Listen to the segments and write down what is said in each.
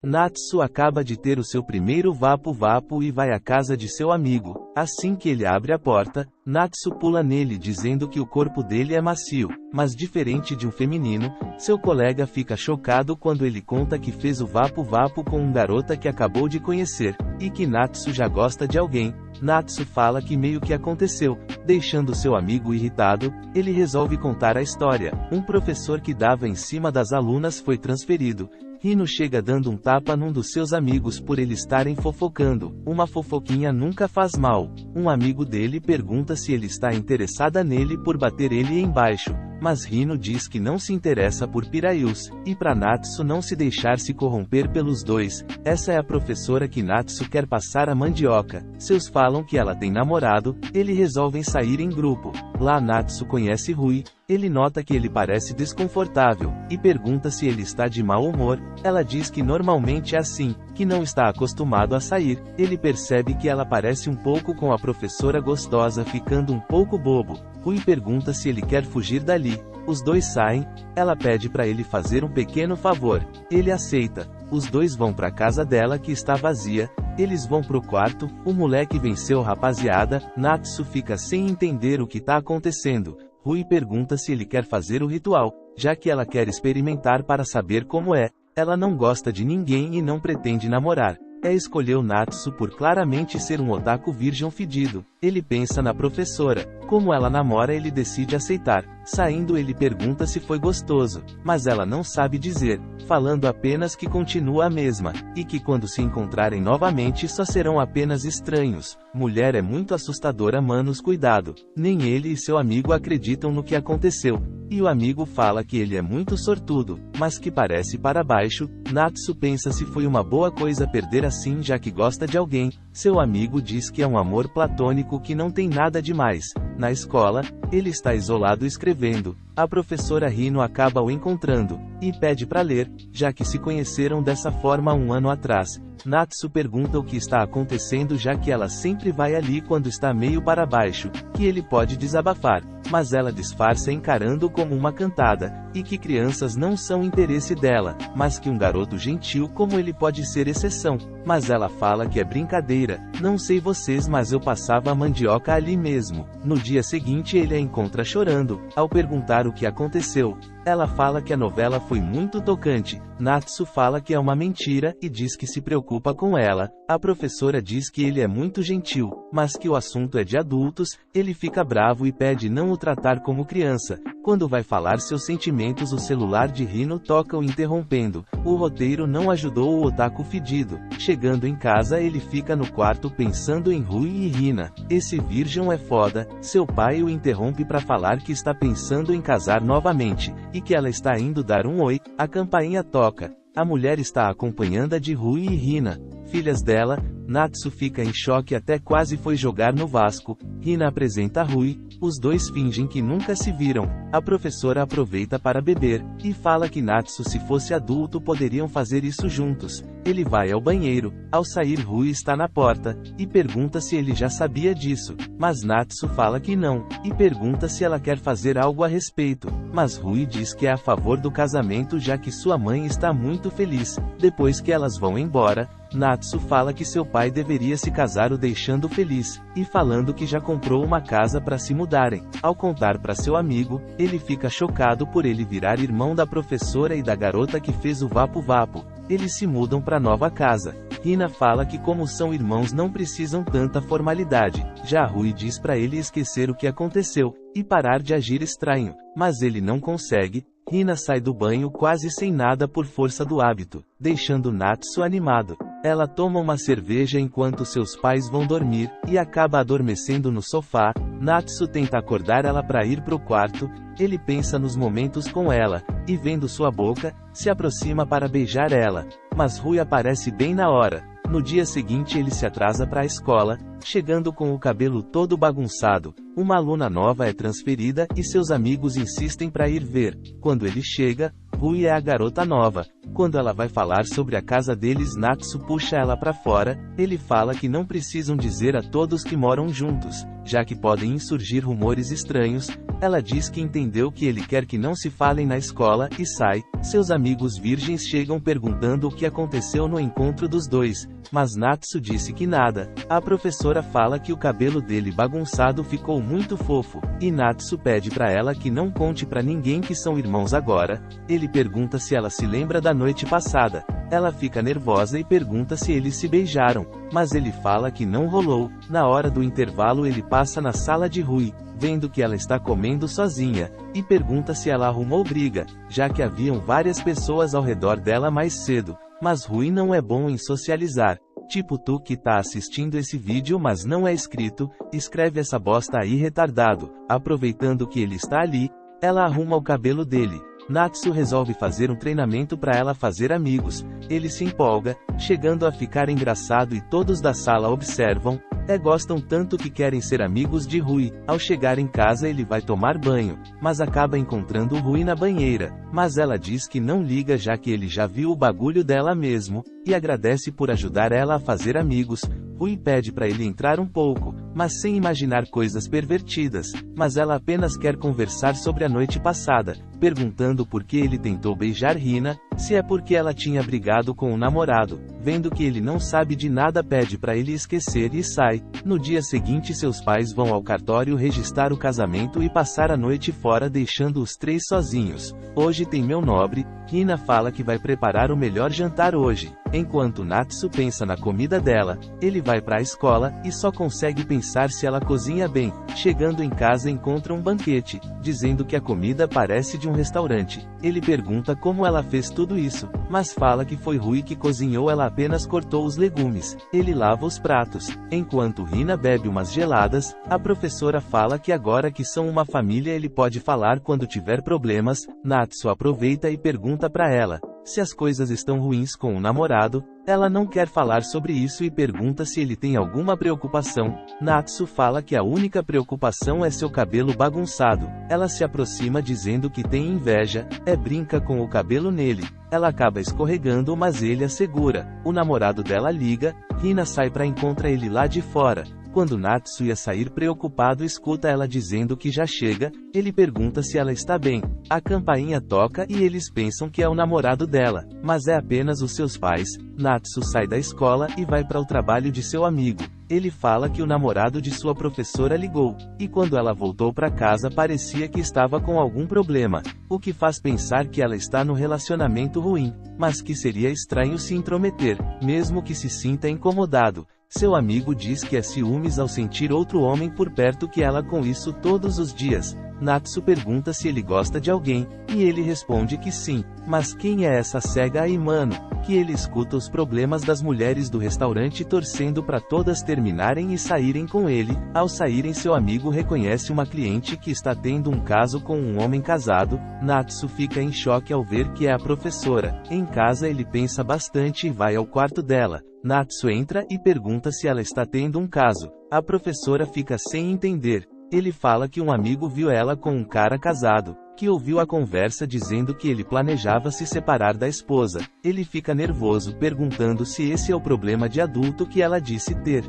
Natsu acaba de ter o seu primeiro vapo-vapo e vai à casa de seu amigo. Assim que ele abre a porta, Natsu pula nele dizendo que o corpo dele é macio, mas diferente de um feminino. Seu colega fica chocado quando ele conta que fez o vapo-vapo com uma garota que acabou de conhecer, e que Natsu já gosta de alguém. Natsu fala que meio que aconteceu, deixando seu amigo irritado. Ele resolve contar a história. Um professor que dava em cima das alunas foi transferido. Hino chega dando um tapa num dos seus amigos por eles estarem fofocando. Uma fofoquinha nunca faz mal. Um amigo dele pergunta se ele está interessada nele por bater ele embaixo, mas Hino diz que não se interessa por piraius, e pra Natsu não se deixar se corromper pelos dois. Essa é a professora que Natsu quer passar a mandioca. Seus falam que ela tem namorado, eles resolvem sair em grupo. Lá Natsu conhece Rui. Ele nota que ele parece desconfortável, e pergunta se ele está de mau humor. Ela diz que normalmente é assim, que não está acostumado a sair. Ele percebe que ela parece um pouco com a professora gostosa, ficando um pouco bobo. Rui pergunta se ele quer fugir dali. Os dois saem. Ela pede para ele fazer um pequeno favor. Ele aceita. Os dois vão para a casa dela que está vazia. Eles vão pro quarto. O moleque venceu, rapaziada. Natsu fica sem entender o que tá acontecendo. Rui pergunta se ele quer fazer o ritual, já que ela quer experimentar para saber como é. Ela não gosta de ninguém e não pretende namorar. Escolheu Natsu por claramente ser um otaku virgem fedido. Ele pensa na professora. Como ela namora, ele decide aceitar. Saindo, ele pergunta se foi gostoso, mas ela não sabe dizer, falando apenas que continua a mesma, e que quando se encontrarem novamente só serão apenas estranhos. Mulher é muito assustadora, manos, cuidado. Nem ele e seu amigo acreditam no que aconteceu, e o amigo fala que ele é muito sortudo, mas que parece para baixo. Natsu pensa se foi uma boa coisa perder assim, já que gosta de alguém. Seu amigo diz que é um amor platônico que não tem nada demais. Na escola, ele está isolado escrevendo. A professora Hino acaba o encontrando, e pede para ler, já que se conheceram dessa forma um ano atrás. Natsu pergunta o que está acontecendo, já que ela sempre vai ali quando está meio para baixo, que ele pode desabafar, mas ela disfarça encarando como uma cantada, e que crianças não são interesse dela, mas que um garoto gentil como ele pode ser exceção. Mas ela fala que é brincadeira. Não sei vocês, mas eu passava a mandioca ali mesmo. No dia seguinte ele a encontra chorando. Ao perguntar o que aconteceu, ela fala que a novela foi muito tocante. Natsu fala que é uma mentira, e diz que se preocupa com ela. A professora diz que ele é muito gentil, mas que o assunto é de adultos. Ele fica bravo e pede não o tratar como criança. Quando vai falar seus sentimentos, o celular de Hino toca, o interrompendo. O roteiro não ajudou o otaku fedido. Chegando em casa, ele fica no quarto pensando em Rui e Hina. Esse virgem é foda. Seu pai o interrompe para falar que está pensando em casar novamente, e que ela está indo dar um oi. A campainha toca. A mulher está acompanhada de Rui e Hina, filhas dela. Natsu fica em choque, até quase foi jogar no Vasco. Hina apresenta Rui. Os dois fingem que nunca se viram. A professora aproveita para beber, e fala que Natsu, se fosse adulto, poderiam fazer isso juntos. Ele vai ao banheiro. Ao sair, Rui está na porta, e pergunta se ele já sabia disso. Mas Natsu fala que não, e pergunta se ela quer fazer algo a respeito. Mas Rui diz que é a favor do casamento, já que sua mãe está muito feliz. Depois que elas vão embora, Natsu fala que seu pai deveria se casar, o deixando feliz, e falando que já comprou uma casa para se mudarem. Ao contar para seu amigo, ele fica chocado por ele virar irmão da professora e da garota que fez o vapo-vapo. Eles se mudam para nova casa. Hina fala que como são irmãos não precisam tanta formalidade. Já Rui diz para ele esquecer o que aconteceu, e parar de agir estranho, mas ele não consegue. Hina sai do banho quase sem nada por força do hábito, deixando Natsu animado. Ela toma uma cerveja enquanto seus pais vão dormir, e acaba adormecendo no sofá. Natsu tenta acordar ela para ir pro quarto. Ele pensa nos momentos com ela, e vendo sua boca, se aproxima para beijar ela. Mas Rui aparece bem na hora. No dia seguinte ele se atrasa para a escola, chegando com o cabelo todo bagunçado. Uma aluna nova é transferida, e seus amigos insistem para ir ver. Quando ele chega, Rui é a garota nova. Quando ela vai falar sobre a casa deles, Natsu puxa ela para fora. Ele fala que não precisam dizer a todos que moram juntos, já que podem insurgir rumores estranhos. Ela diz que entendeu que ele quer que não se falem na escola, e sai. Seus amigos virgens chegam perguntando o que aconteceu no encontro dos dois, mas Natsu disse que nada. A professora fala que o cabelo dele bagunçado ficou muito fofo, e Natsu pede pra ela que não conte pra ninguém que são irmãos agora. Ele pergunta se ela se lembra da noite passada. Ela fica nervosa e pergunta se eles se beijaram, mas ele fala que não rolou. Na hora do intervalo ele passa na sala de Rui, vendo que ela está comendo sozinha, e pergunta se ela arrumou briga, já que haviam várias pessoas ao redor dela mais cedo. Mas Rui não é bom em socializar. Tipo tu que tá assistindo esse vídeo mas não é inscrito, escreve essa bosta aí retardado. Aproveitando que ele está ali, ela arruma o cabelo dele. Natsu resolve fazer um treinamento para ela fazer amigos. Ele se empolga, chegando a ficar engraçado e todos da sala observam. Gostam tanto que querem ser amigos de Rui. Ao chegar em casa ele vai tomar banho, mas acaba encontrando Rui na banheira. Mas ela diz que não liga já que ele já viu o bagulho dela mesmo, e agradece por ajudar ela a fazer amigos. Rui pede para ele entrar um pouco, mas sem imaginar coisas pervertidas, mas ela apenas quer conversar sobre a noite passada, perguntando por que ele tentou beijar Hina, se é porque ela tinha brigado com o namorado. Vendo que ele não sabe de nada pede para ele esquecer e sai. No dia seguinte seus pais vão ao cartório registrar o casamento e passar a noite fora deixando os três sozinhos. Hoje tem meu nobre. Hina fala que vai preparar o melhor jantar hoje. Enquanto Natsu pensa na comida dela, ele vai para a escola, e só consegue pensar se ela cozinha bem. Chegando em casa encontra um banquete, dizendo que a comida parece de um restaurante. Ele pergunta como ela fez tudo isso, mas fala que foi Rui que cozinhou, ela apenas cortou os legumes. Ele lava os pratos. Enquanto Hina bebe umas geladas, a professora fala que agora que são uma família ele pode falar quando tiver problemas. Natsu aproveita e pergunta para ela se as coisas estão ruins com o namorado. Ela não quer falar sobre isso e pergunta se ele tem alguma preocupação. Natsu fala que a única preocupação é seu cabelo bagunçado. Ela se aproxima dizendo que tem inveja, brinca com o cabelo nele. Ela acaba escorregando mas ele a segura. O namorado dela liga, Hina sai pra encontrar ele lá de fora. Quando Natsu ia sair preocupado escuta ela dizendo que já chega. Ele pergunta se ela está bem. A campainha toca e eles pensam que é o namorado dela, mas é apenas os seus pais. Natsu sai da escola e vai para o trabalho de seu amigo. Ele fala que o namorado de sua professora ligou, e quando ela voltou para casa parecia que estava com algum problema, o que faz pensar que ela está no relacionamento ruim, mas que seria estranho se intrometer, mesmo que se sinta incomodado. Seu amigo diz que é ciúmes ao sentir outro homem por perto que ela com isso todos os dias. Natsu pergunta se ele gosta de alguém, e ele responde que sim, mas quem é essa cega aí mano? Que ele escuta os problemas das mulheres do restaurante torcendo para todas terminarem e saírem com ele. Ao saírem seu amigo reconhece uma cliente que está tendo um caso com um homem casado. Natsu fica em choque ao ver que é a professora. Em casa ele pensa bastante e vai ao quarto dela. Natsu entra e pergunta se ela está tendo um caso. A professora fica sem entender. Ele fala que um amigo viu ela com um cara casado, que ouviu a conversa dizendo que ele planejava se separar da esposa. Ele fica nervoso perguntando se esse é o problema de adulto que ela disse ter.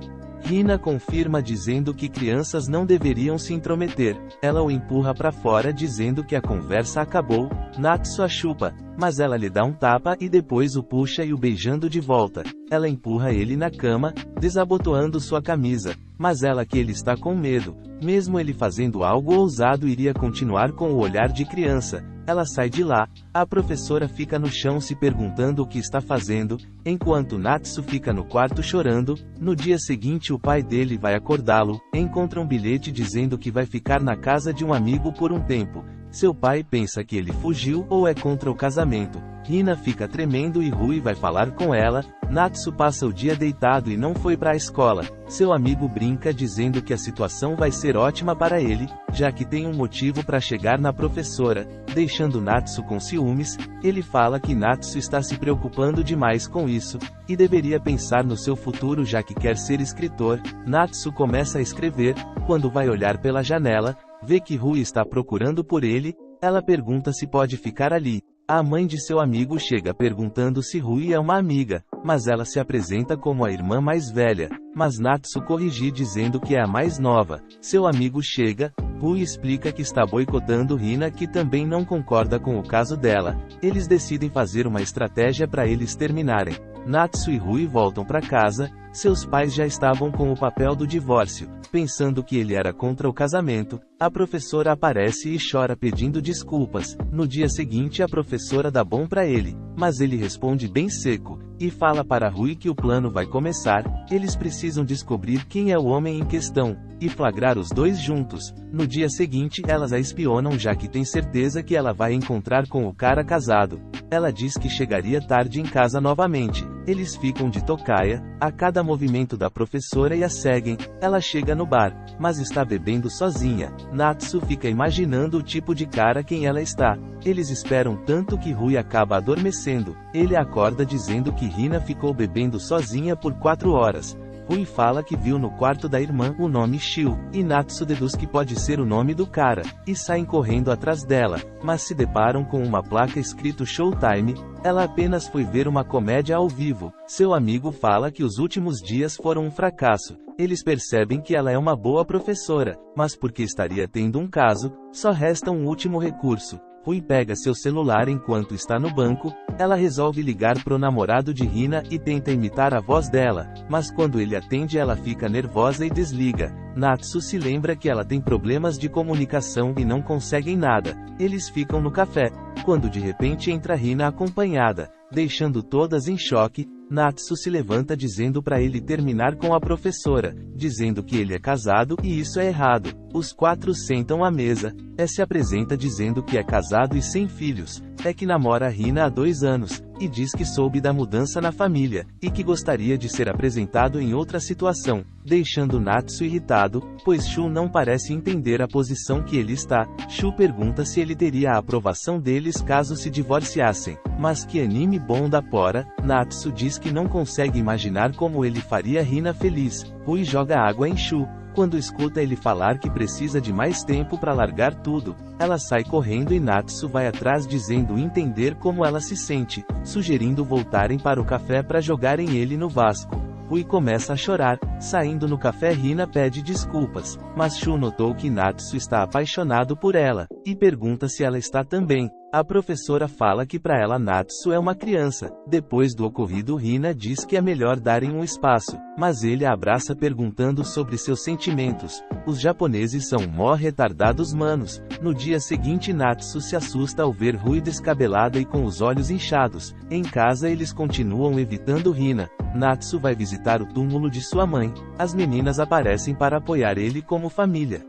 Hina confirma dizendo que crianças não deveriam se intrometer. Ela o empurra para fora dizendo que a conversa acabou. Natsu a chupa, mas ela lhe dá um tapa e depois o puxa e o beijando de volta. Ela empurra ele na cama, desabotoando sua camisa, mas ela que ele está com medo. Mesmo ele fazendo algo ousado iria continuar com o olhar de criança. Ela sai de lá. A professora fica no chão se perguntando o que está fazendo, enquanto Natsu fica no quarto chorando. No dia seguinte o pai dele vai acordá-lo, encontra um bilhete dizendo que vai ficar na casa de um amigo por um tempo. Seu pai pensa que ele fugiu ou é contra o casamento. Hina fica tremendo e Rui vai falar com ela. Natsu passa o dia deitado e não foi para a escola. Seu amigo brinca dizendo que a situação vai ser ótima para ele, já que tem um motivo para chegar na professora, deixando Natsu com ciúmes. Ele fala que Natsu está se preocupando demais com isso, e deveria pensar no seu futuro já que quer ser escritor. Natsu começa a escrever, quando vai olhar pela janela, vê que Rui está procurando por ele. Ela pergunta se pode ficar ali. A mãe de seu amigo chega perguntando se Rui é uma amiga, mas ela se apresenta como a irmã mais velha, mas Natsu corrige dizendo que é a mais nova. Seu amigo chega, Rui explica que está boicotando Hina, que também não concorda com o caso dela. Eles decidem fazer uma estratégia para eles terminarem. Natsu e Rui voltam para casa. Seus pais já estavam com o papel do divórcio. Pensando que ele era contra o casamento, a professora aparece e chora pedindo desculpas. No dia seguinte a professora dá bom para ele, mas ele responde bem seco, e fala para Rui que o plano vai começar. Eles precisam descobrir quem é o homem em questão, e flagrar os dois juntos. No dia seguinte elas a espionam, já que tem certeza que ela vai encontrar com o cara casado. Ela diz que chegaria tarde em casa novamente. Eles ficam de tocaia a cada movimento da professora e a seguem. Ela chega no bar, mas está bebendo sozinha. Natsu fica imaginando o tipo de cara quem ela está. Eles esperam tanto que Rui acaba adormecendo. Ele acorda dizendo que Hina ficou bebendo sozinha por 4 horas. Rui fala que viu no quarto da irmã o nome Shio, e Natsu deduz que pode ser o nome do cara, e saem correndo atrás dela, mas se deparam com uma placa escrito Showtime. Ela apenas foi ver uma comédia ao vivo. Seu amigo fala que os últimos dias foram um fracasso. Eles percebem que ela é uma boa professora, mas porque estaria tendo um caso, só resta um último recurso. Rui pega seu celular enquanto está no banco. Ela resolve ligar pro namorado de Hina e tenta imitar a voz dela, mas quando ele atende ela fica nervosa e desliga. Natsu se lembra que ela tem problemas de comunicação e não conseguem nada. Eles ficam no café, quando de repente entra Hina acompanhada, deixando todas em choque. Natsu se levanta dizendo para ele terminar com a professora, dizendo que ele é casado e isso é errado. Os 4 sentam à mesa. Se apresenta dizendo que é casado e sem filhos, que namora Hina há 2 anos, e diz que soube da mudança na família, e que gostaria de ser apresentado em outra situação, deixando Natsu irritado, pois Shu não parece entender a posição que ele está. Shu pergunta se ele teria a aprovação deles caso se divorciassem. Mas que anime bom da Pora. Natsu diz que não consegue imaginar como ele faria Hina feliz. Rui joga água em Shu. Quando escuta ele falar que precisa de mais tempo para largar tudo, ela sai correndo e Natsu vai atrás dizendo entender como ela se sente, sugerindo voltarem para o café para jogarem ele no Vasco. Rui começa a chorar. Saindo no café Hina pede desculpas, mas Shu notou que Natsu está apaixonado por ela, e pergunta se ela está também. A professora fala que para ela Natsu é uma criança. Depois do ocorrido Hina diz que é melhor darem um espaço, mas ele a abraça perguntando sobre seus sentimentos. Os japoneses são mó retardados manos. No dia seguinte Natsu se assusta ao ver Rui descabelada e com os olhos inchados. Em casa eles continuam evitando Hina. Natsu vai visitar o túmulo de sua mãe. As meninas aparecem para apoiar ele como família.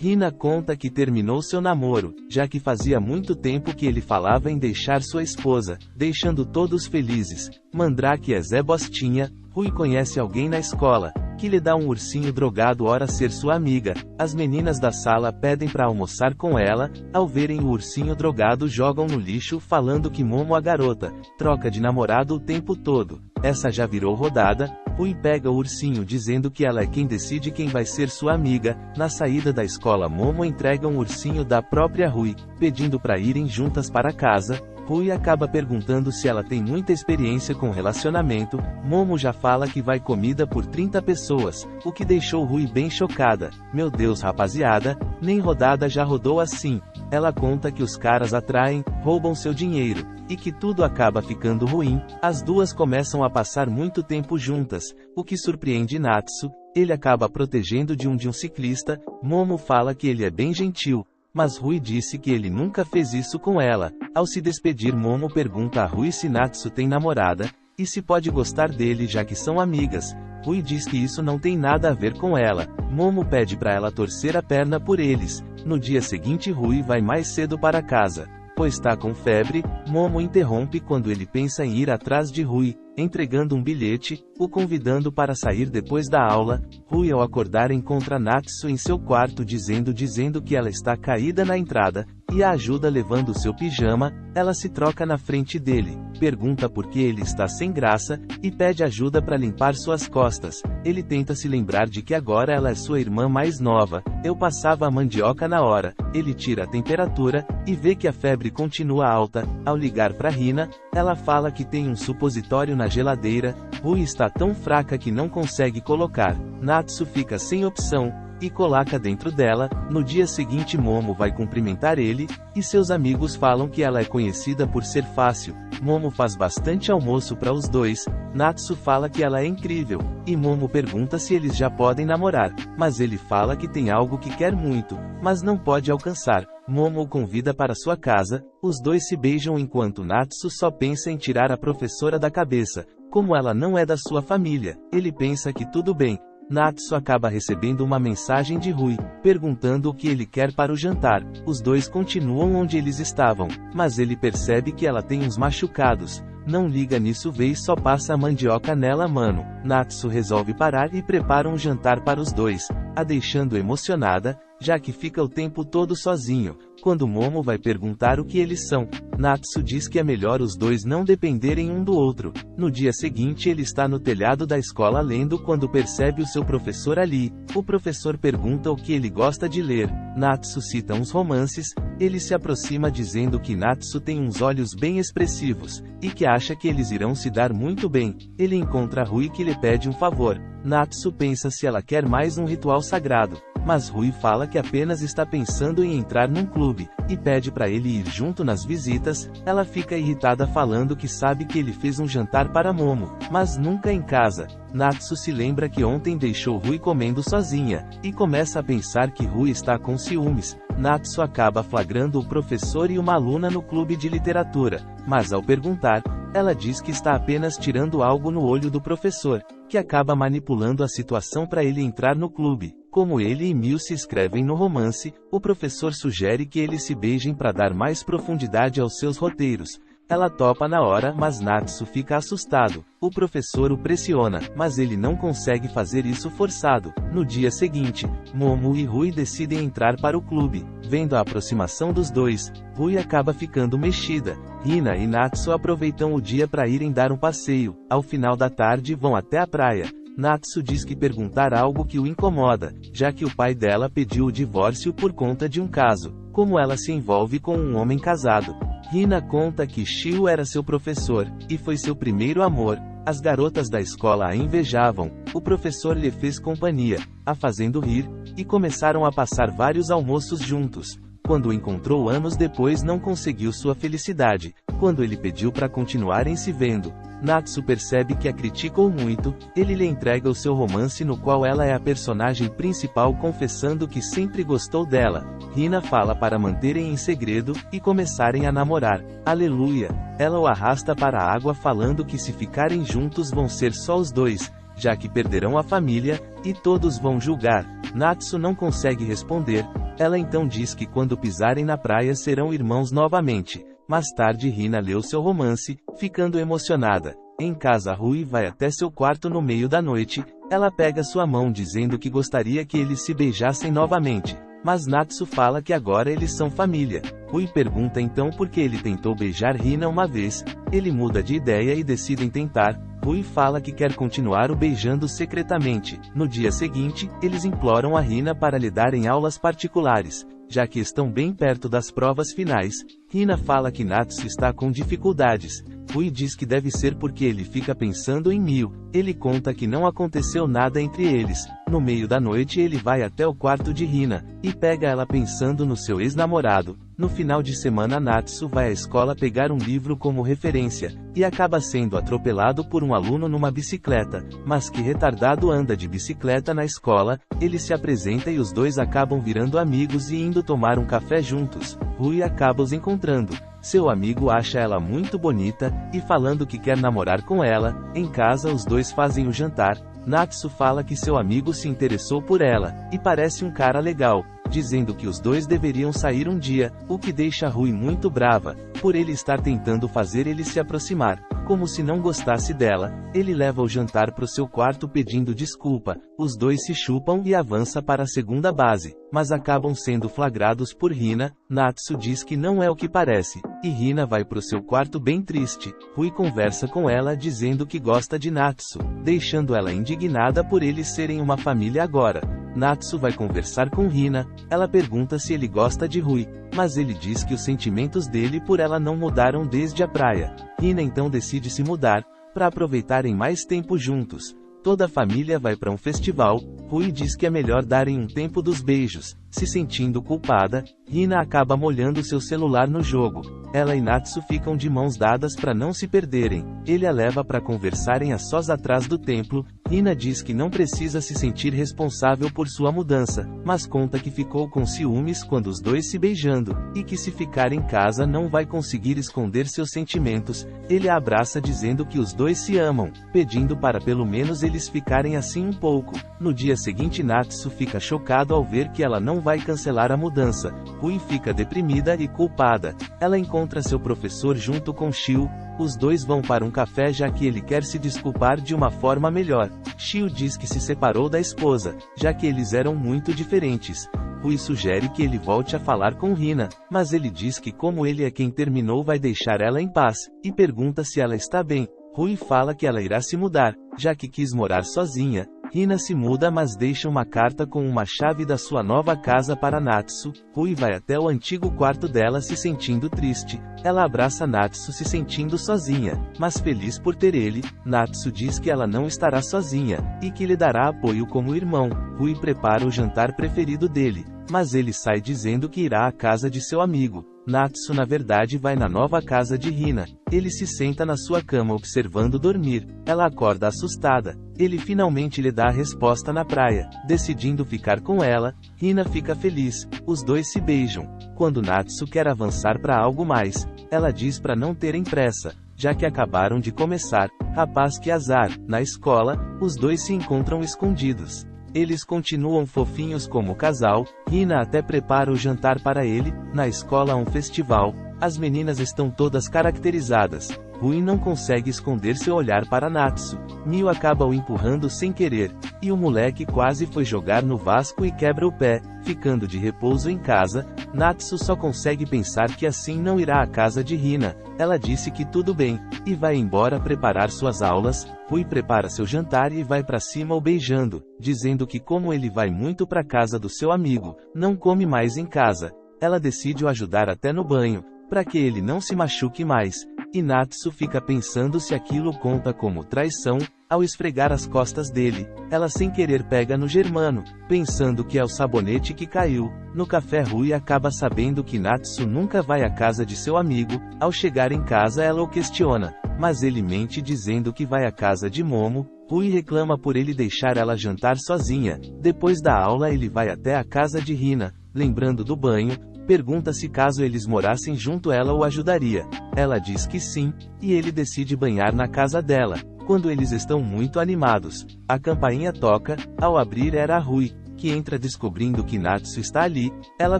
Hina conta que terminou seu namoro, já que fazia muito tempo que ele falava em deixar sua esposa, deixando todos felizes. Mandrake é Zé Bostinha. Rui conhece alguém na escola, que lhe dá um ursinho drogado ora ser sua amiga. As meninas da sala pedem para almoçar com ela. Ao verem o ursinho drogado jogam no lixo falando que Momo a garota troca de namorado o tempo todo. Essa já virou rodada. Rui pega o ursinho dizendo que ela é quem decide quem vai ser sua amiga. Na saída da escola Momo entrega um ursinho da própria Rui, pedindo para irem juntas para casa. Rui acaba perguntando se ela tem muita experiência com relacionamento. Momo já fala que vai comida por 30 pessoas, o que deixou Rui bem chocada. Meu Deus rapaziada, nem rodada já rodou assim. Ela conta que os caras atraem, roubam seu dinheiro, e que tudo acaba ficando ruim. As duas começam a passar muito tempo juntas, o que surpreende Natsu. Ele acaba protegendo de um ciclista. Momo fala que ele é bem gentil, mas Rui disse que ele nunca fez isso com ela. Ao se despedir Momo pergunta a Rui se Natsu tem namorada, e se pode gostar dele já que são amigas. Rui diz que isso não tem nada a ver com ela. Momo pede para ela torcer a perna por eles. No dia seguinte Rui vai mais cedo para casa, pois está com febre. Momo interrompe quando ele pensa em ir atrás de Rui, entregando um bilhete, o convidando para sair depois da aula. Rui ao acordar encontra Natsu em seu quarto dizendo que ela está caída na entrada, e a ajuda levando seu pijama. Ela se troca na frente dele, pergunta por que ele está sem graça, e pede ajuda para limpar suas costas. Ele tenta se lembrar de que agora ela é sua irmã mais nova. Eu passava a mandioca na hora. Ele tira a temperatura, e vê que a febre continua alta. Ao ligar para Hina, ela fala que tem um supositório na geladeira. Rui está tão fraca que não consegue colocar. Natsu fica sem opção, e coloca dentro dela. No dia seguinte Momo vai cumprimentar ele, e seus amigos falam que ela é conhecida por ser fácil. Momo faz bastante almoço para os dois. Natsu fala que ela é incrível, e Momo pergunta se eles já podem namorar, mas ele fala que tem algo que quer muito, mas não pode alcançar. Momo o convida para sua casa, os dois se beijam enquanto Natsu só pensa em tirar a professora da cabeça. Como ela não é da sua família, ele pensa que tudo bem. Natsu acaba recebendo uma mensagem de Rui, perguntando o que ele quer para o jantar. Os dois continuam onde eles estavam, mas ele percebe que ela tem uns machucados. Não liga nisso, vê e só passa a mandioca nela, mano. Natsu resolve parar e prepara um jantar para os dois, a deixando emocionada, já que fica o tempo todo sozinho. Quando Momo vai perguntar o que eles são, Natsu diz que é melhor os dois não dependerem um do outro. No dia seguinte ele está no telhado da escola lendo quando percebe o seu professor ali. O professor pergunta o que ele gosta de ler. Natsu cita uns romances. Ele se aproxima dizendo que Natsu tem uns olhos bem expressivos, e que acha que eles irão se dar muito bem. Ele encontra Rui que lhe pede um favor. Natsu pensa se ela quer mais um ritual sagrado, mas Rui fala que apenas está pensando em entrar num clube, e pede para ele ir junto nas visitas. Ela fica irritada falando que sabe que ele fez um jantar para Momo, mas nunca em casa. Natsu se lembra que ontem deixou Rui comendo sozinha, e começa a pensar que Rui está com ciúmes. Natsu acaba flagrando o professor e uma aluna no clube de literatura, mas ao perguntar, ela diz que está apenas tirando algo no olho do professor, que acaba manipulando a situação para ele entrar no clube. Como ele e Mil se inscrevem no romance, o professor sugere que eles se beijem para dar mais profundidade aos seus roteiros. Ela topa na hora, mas Natsu fica assustado. O professor o pressiona, mas ele não consegue fazer isso forçado. No dia seguinte, Momo e Rui decidem entrar para o clube. Vendo a aproximação dos dois, Rui acaba ficando mexida. Hina e Natsu aproveitam o dia para irem dar um passeio. Ao final da tarde vão até a praia. Natsu diz que perguntar algo que o incomoda, já que o pai dela pediu o divórcio por conta de um caso. Como ela se envolve com um homem casado. Hina conta que Shio era seu professor, e foi seu primeiro amor. As garotas da escola a invejavam. O professor lhe fez companhia, a fazendo rir, e começaram a passar vários almoços juntos. Quando o encontrou anos depois não conseguiu sua felicidade. Quando ele pediu para continuarem se vendo, Natsu percebe que a criticou muito. Ele lhe entrega o seu romance no qual ela é a personagem principal, confessando que sempre gostou dela. Hina fala para manterem em segredo, e começarem a namorar. Aleluia! Ela o arrasta para a água falando que se ficarem juntos vão ser só os dois, já que perderão a família, e todos vão julgar. Natsu não consegue responder. Ela então diz que quando pisarem na praia serão irmãos novamente. Mais tarde Hina leu seu romance, ficando emocionada. Em casa Rui vai até seu quarto no meio da noite. Ela pega sua mão dizendo que gostaria que eles se beijassem novamente. Mas Natsu fala que agora eles são família. Rui pergunta então por que ele tentou beijar Hina uma vez. Ele muda de ideia e decidem tentar. Rui fala que quer continuar o beijando secretamente. No dia seguinte, eles imploram a Hina para lhe darem aulas particulares, já que estão bem perto das provas finais. Hina fala que Natsu está com dificuldades. Rui diz que deve ser porque ele fica pensando em Mil. Ele conta que não aconteceu nada entre eles. No meio da noite ele vai até o quarto de Hina, e pega ela pensando no seu ex-namorado. No final de semana Natsu vai à escola pegar um livro como referência, e acaba sendo atropelado por um aluno numa bicicleta. Mas que retardado anda de bicicleta na escola. Ele se apresenta e os dois acabam virando amigos e indo tomar um café juntos. Rui acaba os encontrando. Seu amigo acha ela muito bonita, e falando que quer namorar com ela. Em casa os dois fazem o jantar. Natsu fala que seu amigo se interessou por ela, e parece um cara legal, dizendo que os dois deveriam sair um dia, o que deixa Rui muito brava, por ele estar tentando fazer ele se aproximar. Como se não gostasse dela, ele leva o jantar pro seu quarto pedindo desculpa. Os dois se chupam e avança para a segunda base, mas acabam sendo flagrados por Hina. Natsu diz que não é o que parece, e Hina vai pro seu quarto bem triste. Rui conversa com ela dizendo que gosta de Natsu, deixando ela indignada por eles serem uma família agora. Natsu vai conversar com Hina. Ela pergunta se ele gosta de Rui, mas ele diz que os sentimentos dele por ela não mudaram desde a praia. Hina então decide se mudar, para aproveitarem mais tempo juntos. Toda a família vai para um festival. Rui diz que é melhor darem um tempo dos beijos. Se sentindo culpada, Hina acaba molhando seu celular no jogo. Ela e Natsu ficam de mãos dadas para não se perderem. Ele a leva para conversarem a sós atrás do templo. Hina diz que não precisa se sentir responsável por sua mudança, mas conta que ficou com ciúmes quando os dois se beijando, e que se ficar em casa não vai conseguir esconder seus sentimentos. Ele a abraça dizendo que os dois se amam, pedindo para pelo menos eles ficarem assim um pouco. No dia seguinte Natsu fica chocado ao ver que ela não vai cancelar a mudança. Rui fica deprimida e culpada. Ela encontra seu professor junto com Shio. Os dois vão para um café já que ele quer se desculpar de uma forma melhor. Shio diz que se separou da esposa, já que eles eram muito diferentes. Rui sugere que ele volte a falar com Hina, mas ele diz que como ele é quem terminou vai deixar ela em paz, e pergunta se ela está bem. Rui fala que ela irá se mudar, já que quis morar sozinha. Hina se muda mas deixa uma carta com uma chave da sua nova casa para Natsu. Rui vai até o antigo quarto dela se sentindo triste. Ela abraça Natsu se sentindo sozinha, mas feliz por ter ele. Natsu diz que ela não estará sozinha, e que lhe dará apoio como irmão. Rui prepara o jantar preferido dele, mas ele sai dizendo que irá à casa de seu amigo. Natsu na verdade vai na nova casa de Hina. Ele se senta na sua cama observando dormir. Ela acorda assustada. Ele finalmente lhe dá a resposta na praia. Decidindo ficar com ela, Hina fica feliz. Os dois se beijam. Quando Natsu quer avançar para algo mais, ela diz para não terem pressa, já que acabaram de começar. Rapaz, que azar. Na escola, os dois se encontram escondidos. Eles continuam fofinhos como casal. Hina até prepara o jantar para ele. Na escola há um festival. As meninas estão todas caracterizadas. Rui não consegue esconder seu olhar para Natsu. Mio acaba o empurrando sem querer, e o moleque quase foi jogar no Vasco e quebra o pé. Ficando de repouso em casa, Natsu só consegue pensar que assim não irá à casa de Hina. Ela disse que tudo bem, e vai embora preparar suas aulas. Rui prepara seu jantar e vai para cima o beijando, dizendo que como ele vai muito para casa do seu amigo, não come mais em casa. Ela decide o ajudar até no banho, para que ele não se machuque mais. E Natsu fica pensando se aquilo conta como traição. Ao esfregar as costas dele, ela sem querer pega no Germano, pensando que é o sabonete que caiu. No café Rui acaba sabendo que Natsu nunca vai à casa de seu amigo. Ao chegar em casa ela o questiona, mas ele mente dizendo que vai à casa de Momo. Rui reclama por ele deixar ela jantar sozinha. Depois da aula ele vai até a casa de Hina, lembrando do banho. Pergunta se caso eles morassem junto ela o ajudaria. Ela diz que sim, e ele decide banhar na casa dela. Quando eles estão muito animados, a campainha toca. Ao abrir era a Rui, que entra descobrindo que Natsu está ali. Ela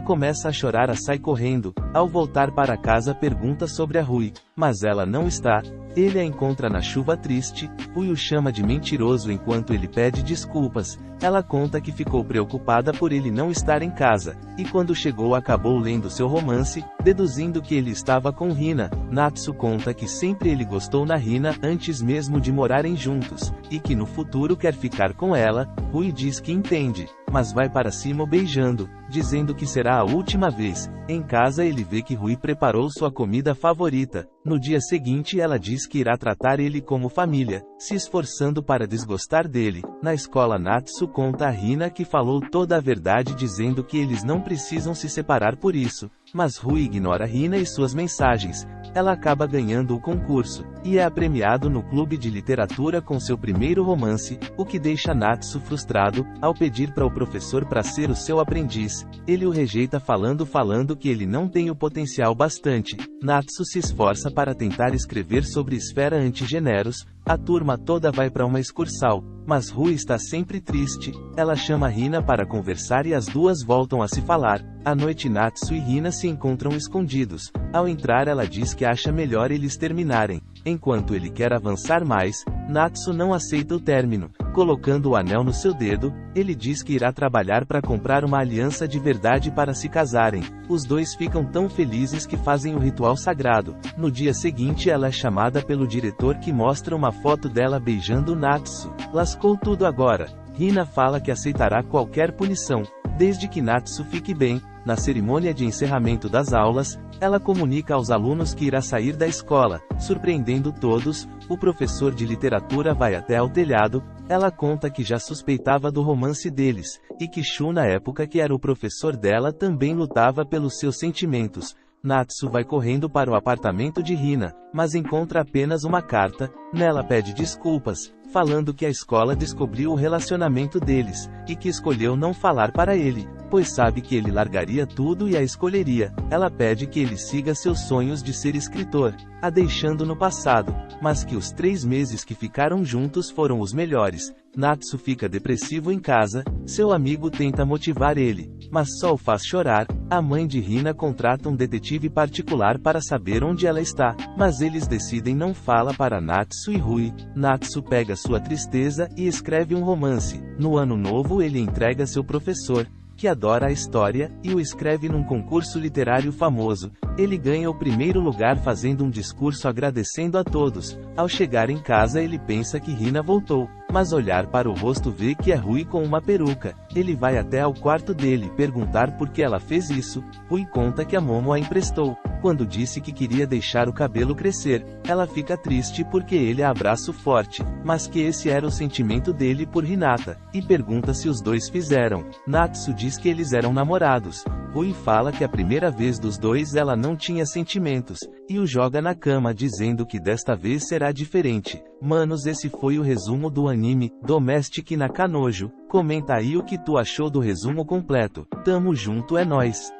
começa a chorar e sai correndo. Ao voltar para casa pergunta sobre a Rui, mas ela não está. Ele a encontra na chuva triste. Rui o chama de mentiroso enquanto ele pede desculpas. Ela conta que ficou preocupada por ele não estar em casa, e quando chegou acabou lendo seu romance, deduzindo que ele estava com Hina. Natsu conta que sempre ele gostou na Hina antes mesmo de morarem juntos, e que no futuro quer ficar com ela. Rui diz que entende, mas vai para cima beijando, dizendo que será a última vez. Em casa ele vê que Rui preparou sua comida favorita. No dia seguinte ela diz que irá tratar ele como família, se esforçando para desgostar dele. Na escola Natsu conta a Hina que falou toda a verdade dizendo que eles não precisam se separar por isso, mas Rui ignora Hina e suas mensagens. Ela acaba ganhando o concurso, e é apremiado no clube de literatura com seu primeiro romance, o que deixa Natsu frustrado. Ao pedir para o professor para ser o seu aprendiz, ele o rejeita falando que ele não tem o potencial bastante. Natsu se esforça para tentar escrever sobre esfera antigêneros. A turma toda vai para uma excursão, mas Rui está sempre triste. Ela chama Hina para conversar e as duas voltam a se falar. À noite Natsu e Hina se encontram escondidos. Ao entrar ela diz que acha melhor eles terminarem. Enquanto ele quer avançar mais, Natsu não aceita o término. Colocando o anel no seu dedo, ele diz que irá trabalhar para comprar uma aliança de verdade para se casarem. Os dois ficam tão felizes que fazem o ritual sagrado. No dia seguinte ela é chamada pelo diretor que mostra uma foto dela beijando Natsu. Lascou tudo agora. Hina fala que aceitará qualquer punição, desde que Natsu fique bem. Na cerimônia de encerramento das aulas, ela comunica aos alunos que irá sair da escola. Surpreendendo todos, o professor de literatura vai até ao telhado. Ela conta que já suspeitava do romance deles, e que Shu, na época que era o professor dela, também lutava pelos seus sentimentos. Natsu vai correndo para o apartamento de Hina, mas encontra apenas uma carta. Nela pede desculpas, falando que a escola descobriu o relacionamento deles, e que escolheu não falar para ele, pois sabe que ele largaria tudo e a escolheria. Ela pede que ele siga seus sonhos de ser escritor, a deixando no passado, mas que os 3 meses que ficaram juntos foram os melhores. Natsu fica depressivo em casa, seu amigo tenta motivar ele, mas só o faz chorar. A mãe de Hina contrata um detetive particular para saber onde ela está, mas eles decidem não falar para Natsu e Rui. Natsu pega sua tristeza e escreve um romance. No ano novo ele entrega seu professor, que adora a história, e o escreve num concurso literário famoso. Ele ganha o primeiro lugar fazendo um discurso agradecendo a todos. Ao chegar em casa ele pensa que Hina voltou, mas olhar para o rosto vê que é Rui com uma peruca. Ele vai até ao quarto dele perguntar por que ela fez isso. Rui conta que a Momo a emprestou, quando disse que queria deixar o cabelo crescer. Ela fica triste porque ele a abraça forte, mas que esse era o sentimento dele por Hinata, e pergunta se os dois fizeram. Natsu diz que eles eram namorados. Rui fala que a primeira vez dos dois ela não tinha sentimentos, e o joga na cama dizendo que desta vez será diferente. Manos, esse foi o resumo do anime Domestic Nakanojo. Comenta aí o que tu achou do resumo completo. Tamo junto, é nóis.